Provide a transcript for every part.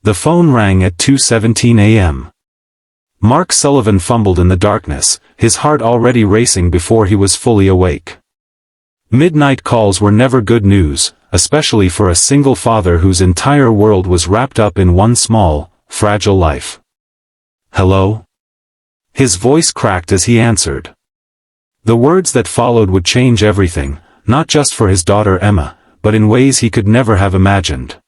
The phone rang at 2:17 a.m. Mark Sullivan fumbled in the darkness, his heart already racing before he was fully awake. Midnight calls were never good news, especially for a single father whose entire world was wrapped up in one small, fragile life. "Hello?" His voice cracked as he answered. The words that followed would change everything, not just for his daughter Emma, but in ways he could never have imagined.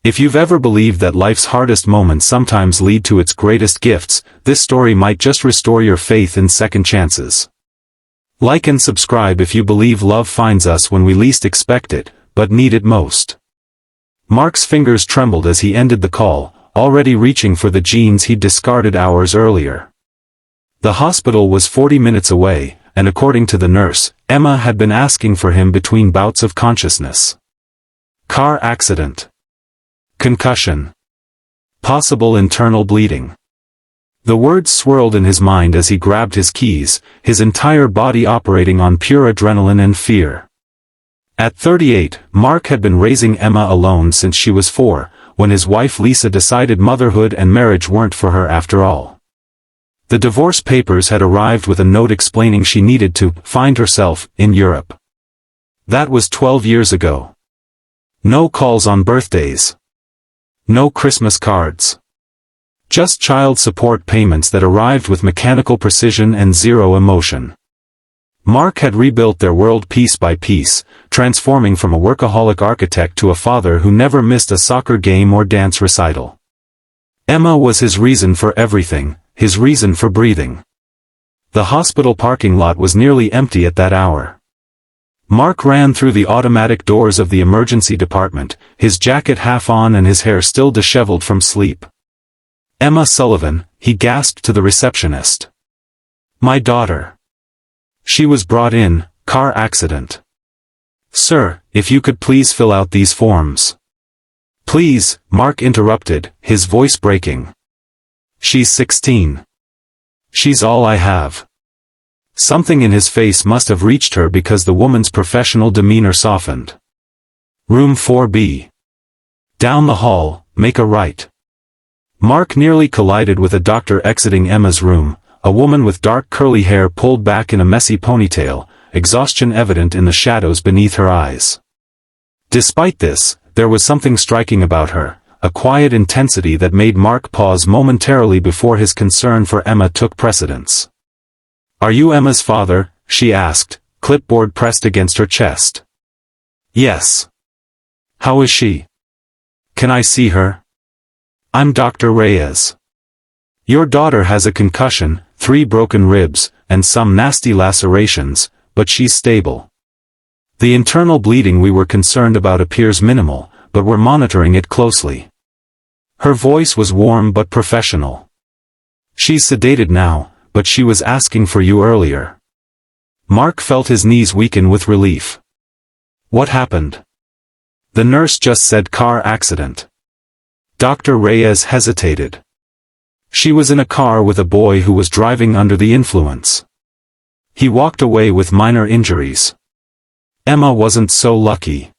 If you've ever believed that life's hardest moments sometimes lead to its greatest gifts, this story might just restore your faith in second chances. Like and subscribe if you believe love finds us when we least expect it, but need it most. Mark's fingers trembled as he ended the call, already reaching for the jeans he'd discarded hours earlier. The hospital was 40 minutes away, and according to the nurse, Emma had been asking for him between bouts of consciousness. Car accident. Concussion. Possible internal bleeding. The words swirled in his mind as he grabbed his keys, his entire body operating on pure adrenaline and fear. At 38, Mark had been raising Emma alone since she was 4, when his wife Lisa decided motherhood and marriage weren't for her after all. The divorce papers had arrived with a note explaining she needed to find herself in Europe. That was 12 years ago. No calls on birthdays. No Christmas cards. Just child support payments that arrived with mechanical precision and zero emotion. Mark had rebuilt their world piece by piece, transforming from a workaholic architect to a father who never missed a soccer game or dance recital. Emma was his reason for everything, his reason for breathing. The hospital parking lot was nearly empty at that hour. Mark ran through the automatic doors of the emergency department, his jacket half on and his hair still disheveled from sleep. "Emma Sullivan," he gasped to the receptionist. "My daughter. She was brought in, car accident." "Sir, if you could please fill out these forms." "Please," Mark interrupted, his voice breaking. "She's 16. She's all I have." Something in his face must have reached her because the woman's professional demeanor softened. "Room 4B. Down the hall, make a right." Mark nearly collided with a doctor exiting Emma's room, a woman with dark curly hair pulled back in a messy ponytail, exhaustion evident in the shadows beneath her eyes. Despite this, there was something striking about her, a quiet intensity that made Mark pause momentarily before his concern for Emma took precedence. "Are you Emma's father?" she asked, clipboard pressed against her chest. "Yes." "How is she?" "Can I see her?" "I'm Dr. Reyes. Your daughter has a concussion, 3 broken ribs, and some nasty lacerations, but she's stable. The internal bleeding we were concerned about appears minimal, but we're monitoring it closely." Her voice was warm but professional. "She's sedated now, but she was asking for you earlier." Mark felt his knees weaken with relief. "What happened?" "The nurse just said car accident." Dr. Reyes hesitated. "She was in a car with a boy who was driving under the influence. He walked away with minor injuries. Emma wasn't so lucky."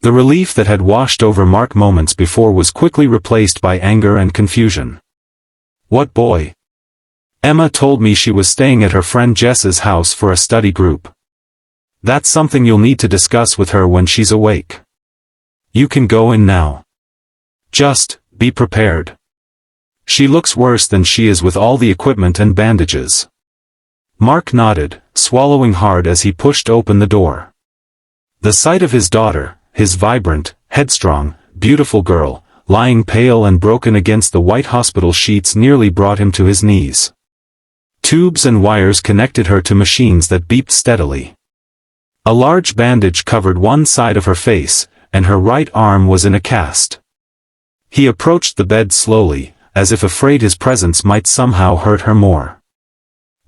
The relief that had washed over Mark moments before was quickly replaced by anger and confusion. "What boy?" "Emma told me she was staying at her friend Jess's house for a study group. That's something you'll need to discuss with her when she's awake. You can go in now. Just, be prepared. She looks worse than she is with all the equipment and bandages." Mark nodded, swallowing hard as he pushed open the door. The sight of his daughter, his vibrant, headstrong, beautiful girl, lying pale and broken against the white hospital sheets nearly brought him to his knees. Tubes and wires connected her to machines that beeped steadily. A large bandage covered one side of her face, and her right arm was in a cast. He approached the bed slowly, as if afraid his presence might somehow hurt her more.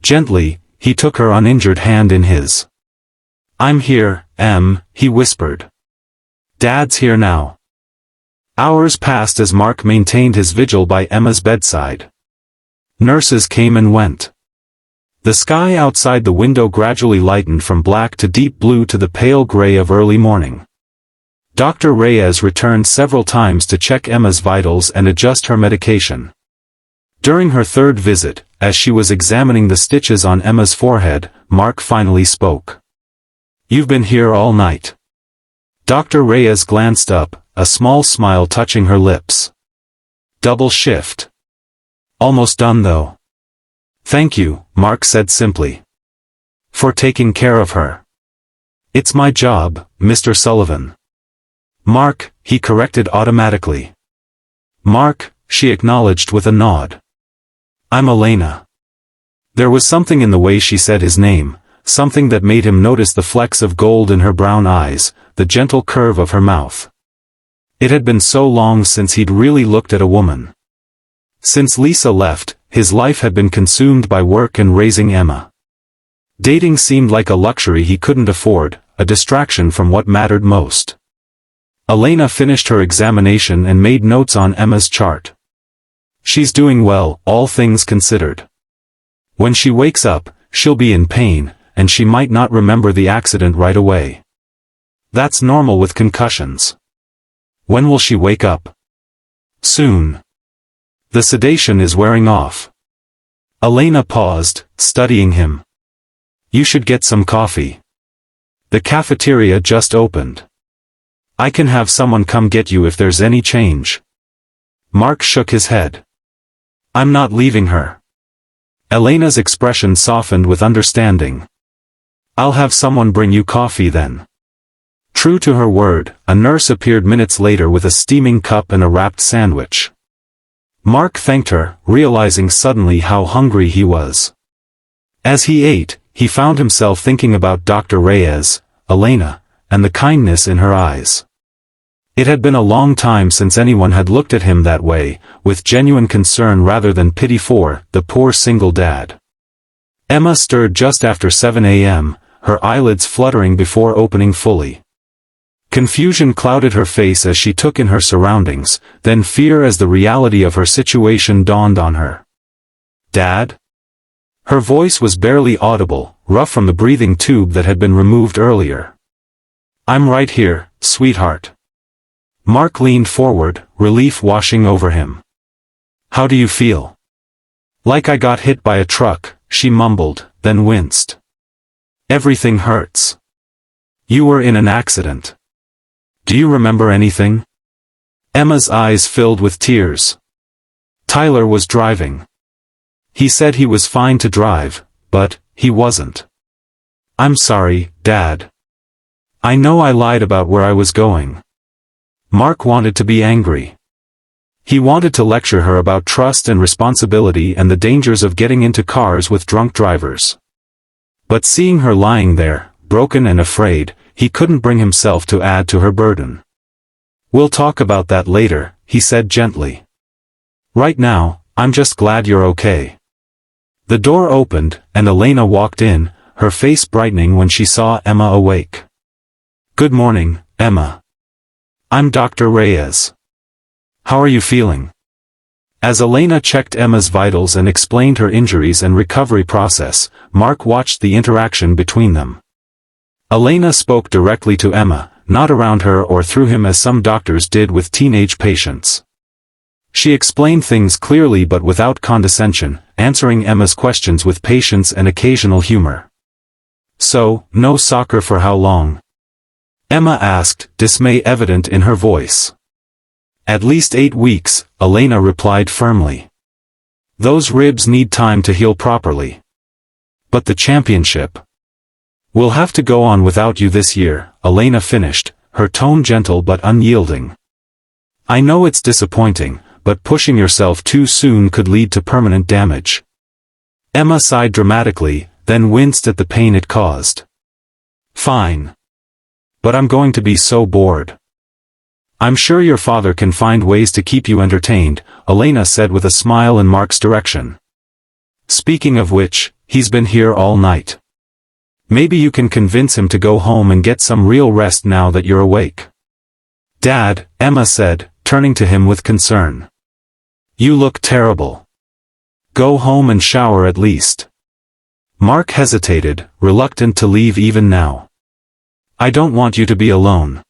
Gently, he took her uninjured hand in his. "I'm here, Em," he whispered. "Dad's here now." Hours passed as Mark maintained his vigil by Emma's bedside. Nurses came and went. The sky outside the window gradually lightened from black to deep blue to the pale gray of early morning. Dr. Reyes returned several times to check Emma's vitals and adjust her medication. During her third visit, as she was examining the stitches on Emma's forehead, Mark finally spoke. "You've been here all night." Dr. Reyes glanced up, a small smile touching her lips. "Double shift." "Almost done though." "Thank you," Mark said simply. "For taking care of her." "It's my job, Mr. Sullivan." "Mark," he corrected automatically. "Mark," she acknowledged with a nod. "I'm Elena." There was something in the way she said his name, something that made him notice the flecks of gold in her brown eyes, the gentle curve of her mouth. It had been so long since he'd really looked at a woman. Since Lisa left, his life had been consumed by work and raising Emma. Dating seemed like a luxury he couldn't afford, a distraction from what mattered most. Elena finished her examination and made notes on Emma's chart. "She's doing well, all things considered. When she wakes up, she'll be in pain, and she might not remember the accident right away. That's normal with concussions." "When will she wake up?" "Soon. The sedation is wearing off." Elena paused, studying him. "You should get some coffee. The cafeteria just opened. I can have someone come get you if there's any change." Mark shook his head. "I'm not leaving her." Elena's expression softened with understanding. "I'll have someone bring you coffee then." True to her word, a nurse appeared minutes later with a steaming cup and a wrapped sandwich. Mark thanked her, realizing suddenly how hungry he was. As he ate, he found himself thinking about Dr. Reyes, Elena, and the kindness in her eyes. It had been a long time since anyone had looked at him that way, with genuine concern rather than pity for the poor single dad. Emma stirred just after 7 a.m., her eyelids fluttering before opening fully. Confusion clouded her face as she took in her surroundings, then fear as the reality of her situation dawned on her. "Dad?" Her voice was barely audible, rough from the breathing tube that had been removed earlier. "I'm right here, sweetheart." Mark leaned forward, relief washing over him. "How do you feel?" "Like I got hit by a truck," she mumbled, then winced. "Everything hurts." "You were in an accident. Do you remember anything?" Emma's eyes filled with tears. "Tyler was driving. He said he was fine to drive, but he wasn't." "I'm sorry, Dad. I know I lied about where I was going." Mark wanted to be angry. He wanted to lecture her about trust and responsibility and the dangers of getting into cars with drunk drivers. But seeing her lying there, broken and afraid, he couldn't bring himself to add to her burden. "We'll talk about that later," he said gently. "Right now, I'm just glad you're okay." The door opened, and Elena walked in, her face brightening when she saw Emma awake. "Good morning, Emma. I'm Dr. Reyes. How are you feeling?" As Elena checked Emma's vitals and explained her injuries and recovery process, Mark watched the interaction between them. Elena spoke directly to Emma, not around her or through him as some doctors did with teenage patients. She explained things clearly but without condescension, answering Emma's questions with patience and occasional humor. "So, no soccer for how long?" Emma asked, dismay evident in her voice. "At least 8 weeks," Elena replied firmly. "Those ribs need time to heal properly." "But the championship?" "We'll have to go on without you this year," Elena finished, her tone gentle but unyielding. "I know it's disappointing, but pushing yourself too soon could lead to permanent damage." Emma sighed dramatically, then winced at the pain it caused. "Fine. But I'm going to be so bored." "I'm sure your father can find ways to keep you entertained," Elena said with a smile in Mark's direction. "Speaking of which, he's been here all night. Maybe you can convince him to go home and get some real rest now that you're awake." "Dad," Emma said, turning to him with concern. "You look terrible. Go home and shower at least." Mark hesitated, reluctant to leave even now. "I don't want you to be alone."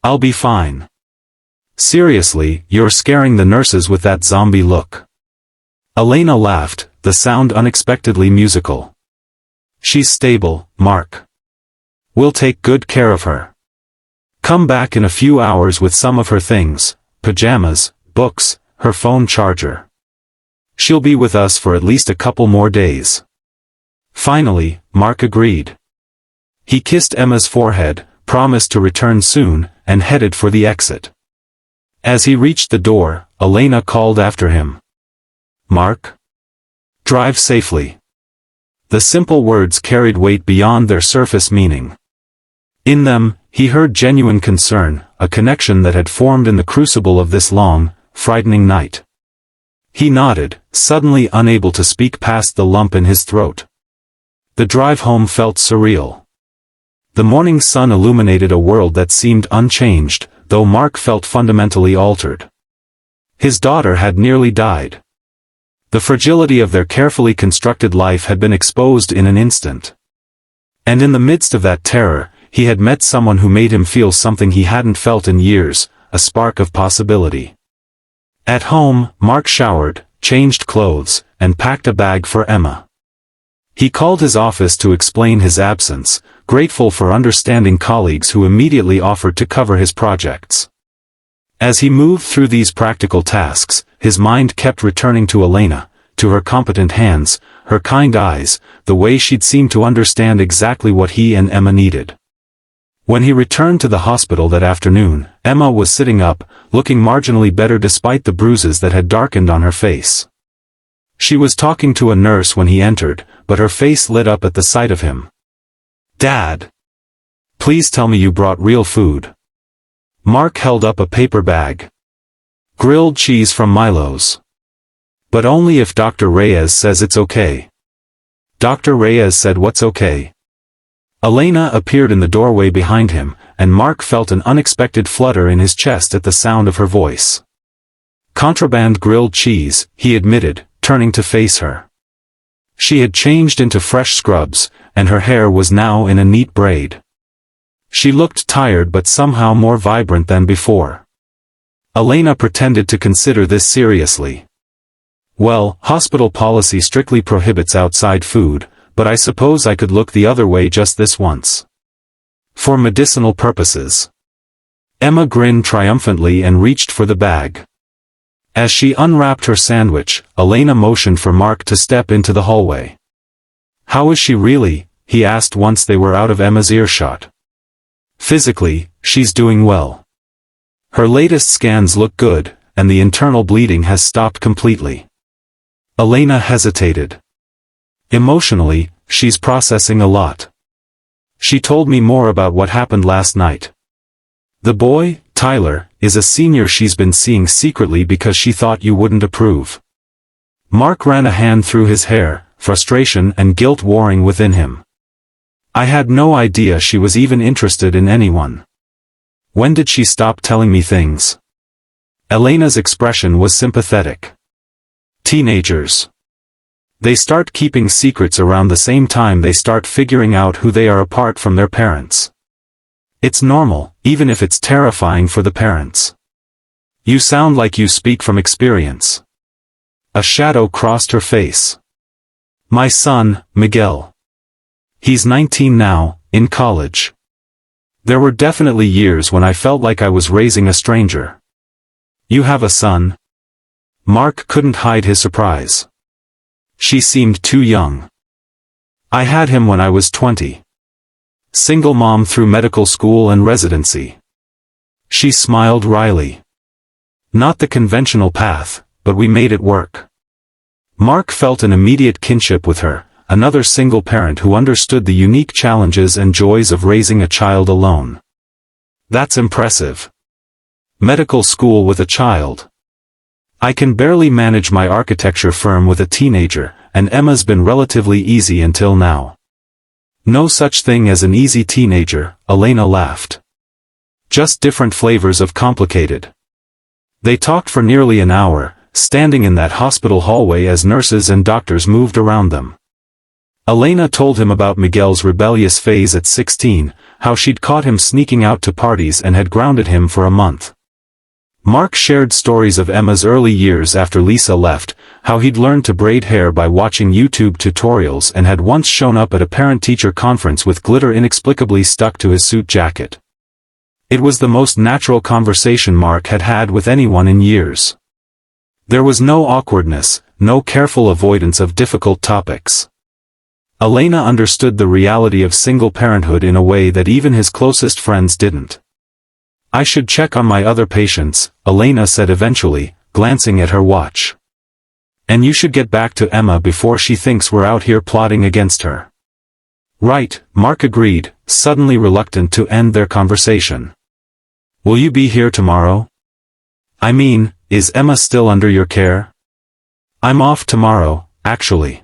I'll be fine. Seriously, you're scaring the nurses with that zombie look. Elena laughed, the sound unexpectedly musical. She's stable, Mark. We'll take good care of her. Come back in a few hours with some of her things, pajamas, books, her phone charger. She'll be with us for at least a couple more days. Finally, Mark agreed. He kissed Emma's forehead, promised to return soon, and headed for the exit. As he reached the door, Elena called after him. Mark? Drive safely. The simple words carried weight beyond their surface meaning. In them, he heard genuine concern, a connection that had formed in the crucible of this long, frightening night. He nodded, suddenly unable to speak past the lump in his throat. The drive home felt surreal. The morning sun illuminated a world that seemed unchanged, though Mark felt fundamentally altered. His daughter had nearly died. The fragility of their carefully constructed life had been exposed in an instant. And in the midst of that terror, he had met someone who made him feel something he hadn't felt in years, a spark of possibility. At home, Mark showered, changed clothes, and packed a bag for Emma. He called his office to explain his absence, grateful for understanding colleagues who immediately offered to cover his projects. As he moved through these practical tasks, his mind kept returning to Elena, to her competent hands, her kind eyes, the way she'd seemed to understand exactly what he and Emma needed. When he returned to the hospital that afternoon, Emma was sitting up, looking marginally better despite the bruises that had darkened on her face. She was talking to a nurse when he entered, but her face lit up at the sight of him. Dad! Please tell me you brought real food. Mark held up a paper bag. Grilled cheese from Milo's. But only if Dr. Reyes says it's okay. Dr. Reyes said what's okay? Elena appeared in the doorway behind him, and Mark felt an unexpected flutter in his chest at the sound of her voice. Contraband grilled cheese, he admitted, turning to face her. She had changed into fresh scrubs, and her hair was now in a neat braid. She looked tired but somehow more vibrant than before. Elena pretended to consider this seriously. Well, hospital policy strictly prohibits outside food, but I suppose I could look the other way just this once. For medicinal purposes. Emma grinned triumphantly and reached for the bag. As she unwrapped her sandwich, Elena motioned for Mark to step into the hallway. How is she really? He asked once they were out of Emma's earshot. Physically, she's doing well. Her latest scans look good, and the internal bleeding has stopped completely. Elena hesitated. Emotionally, she's processing a lot. She told me more about what happened last night. The boy, Tyler, is a senior she's been seeing secretly because she thought you wouldn't approve. Mark ran a hand through his hair, frustration and guilt warring within him. I had no idea she was even interested in anyone. When did she stop telling me things? Elena's expression was sympathetic. Teenagers. They start keeping secrets around the same time they start figuring out who they are apart from their parents. It's normal, even if it's terrifying for the parents. You sound like you speak from experience. A shadow crossed her face. My son, Miguel. He's 19 now, in college. There were definitely years when I felt like I was raising a stranger. You have a son? Mark couldn't hide his surprise. She seemed too young. I had him when I was 20. Single mom through medical school and residency. She smiled wryly. Not the conventional path, but we made it work. Mark felt an immediate kinship with her, another single parent who understood the unique challenges and joys of raising a child alone. That's impressive. Medical school with a child. I can barely manage my architecture firm with a teenager, and Emma's been relatively easy until now. No such thing as an easy teenager, Elena laughed. Just different flavors of complicated. They talked for nearly an hour, standing in that hospital hallway as nurses and doctors moved around them. Elena told him about Miguel's rebellious phase at 16, how she'd caught him sneaking out to parties and had grounded him for a month. Mark shared stories of Emma's early years after Lisa left, how he'd learned to braid hair by watching YouTube tutorials and had once shown up at a parent-teacher conference with glitter inexplicably stuck to his suit jacket. It was the most natural conversation Mark had had with anyone in years. There was no awkwardness, no careful avoidance of difficult topics. Elena understood the reality of single parenthood in a way that even his closest friends didn't. "I should check on my other patients," Elena said eventually, glancing at her watch. "And you should get back to Emma before she thinks we're out here plotting against her." "Right," Mark agreed, suddenly reluctant to end their conversation. "Will you be here tomorrow? I mean, is Emma still under your care?" "I'm off tomorrow, actually.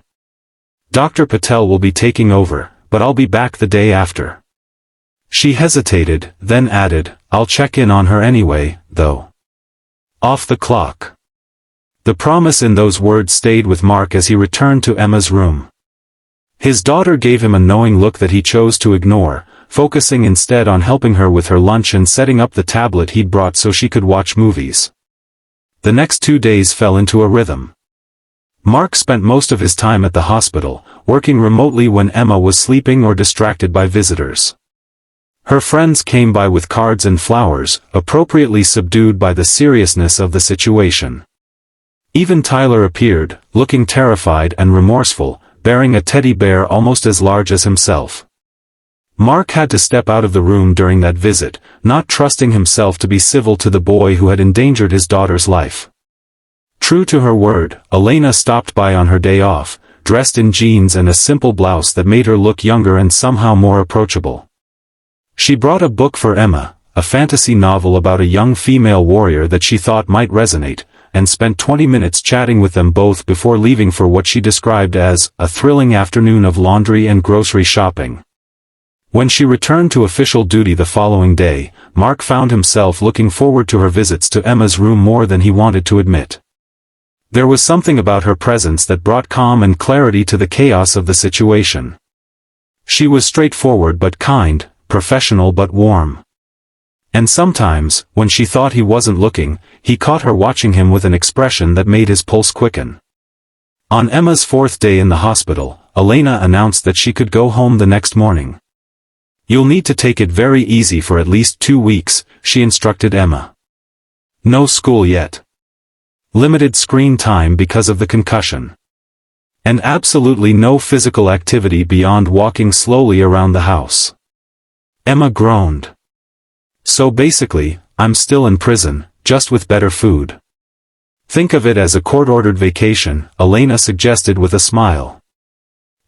Dr. Patel will be taking over, but I'll be back the day after." She hesitated, then added, "I'll check in on her anyway, though." Off the clock. The promise in those words stayed with Mark as he returned to Emma's room. His daughter gave him a knowing look that he chose to ignore, focusing instead on helping her with her lunch and setting up the tablet he'd brought so she could watch movies. The next 2 days fell into a rhythm. Mark spent most of his time at the hospital, working remotely when Emma was sleeping or distracted by visitors. Her friends came by with cards and flowers, appropriately subdued by the seriousness of the situation. Even Tyler appeared, looking terrified and remorseful, bearing a teddy bear almost as large as himself. Mark had to step out of the room during that visit, not trusting himself to be civil to the boy who had endangered his daughter's life. True to her word, Elena stopped by on her day off, dressed in jeans and a simple blouse that made her look younger and somehow more approachable. She brought a book for Emma, a fantasy novel about a young female warrior that she thought might resonate, and spent 20 minutes chatting with them both before leaving for what she described as a thrilling afternoon of laundry and grocery shopping. When she returned to official duty the following day, Mark found himself looking forward to her visits to Emma's room more than he wanted to admit. There was something about her presence that brought calm and clarity to the chaos of the situation. She was straightforward but kind, professional but warm. And sometimes, when she thought he wasn't looking, he caught her watching him with an expression that made his pulse quicken. On Emma's 4th day in the hospital, Elena announced that she could go home the next morning. "You'll need to take it very easy for at least 2 weeks, she instructed Emma. "No school yet. Limited screen time because of the concussion. And absolutely no physical activity beyond walking slowly around the house." Emma groaned. "So basically, I'm still in prison, just with better food." "Think of it as a court-ordered vacation," Elena suggested with a smile.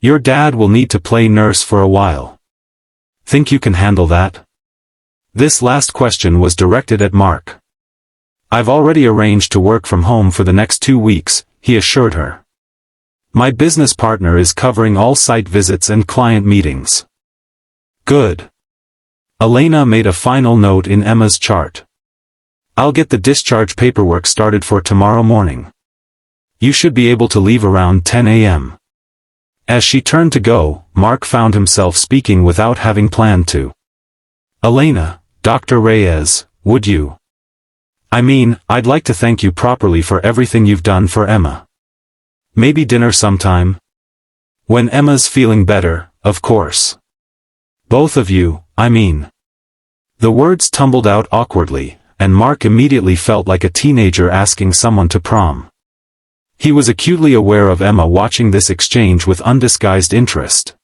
"Your dad will need to play nurse for a while. Think you can handle that?" This last question was directed at Mark. "I've already arranged to work from home for the next 2 weeks, he assured her. "My business partner is covering all site visits and client meetings." "Good." Elena made a final note in Emma's chart. "I'll get the discharge paperwork started for tomorrow morning. You should be able to leave around 10 a.m. As she turned to go, Mark found himself speaking without having planned to. "Elena, Dr. Reyes, would you? I mean, I'd like to thank you properly for everything you've done for Emma. Maybe dinner sometime? When Emma's feeling better, of course. Both of you, I mean." The words tumbled out awkwardly, and Mark immediately felt like a teenager asking someone to prom. He was acutely aware of Emma watching this exchange with undisguised interest.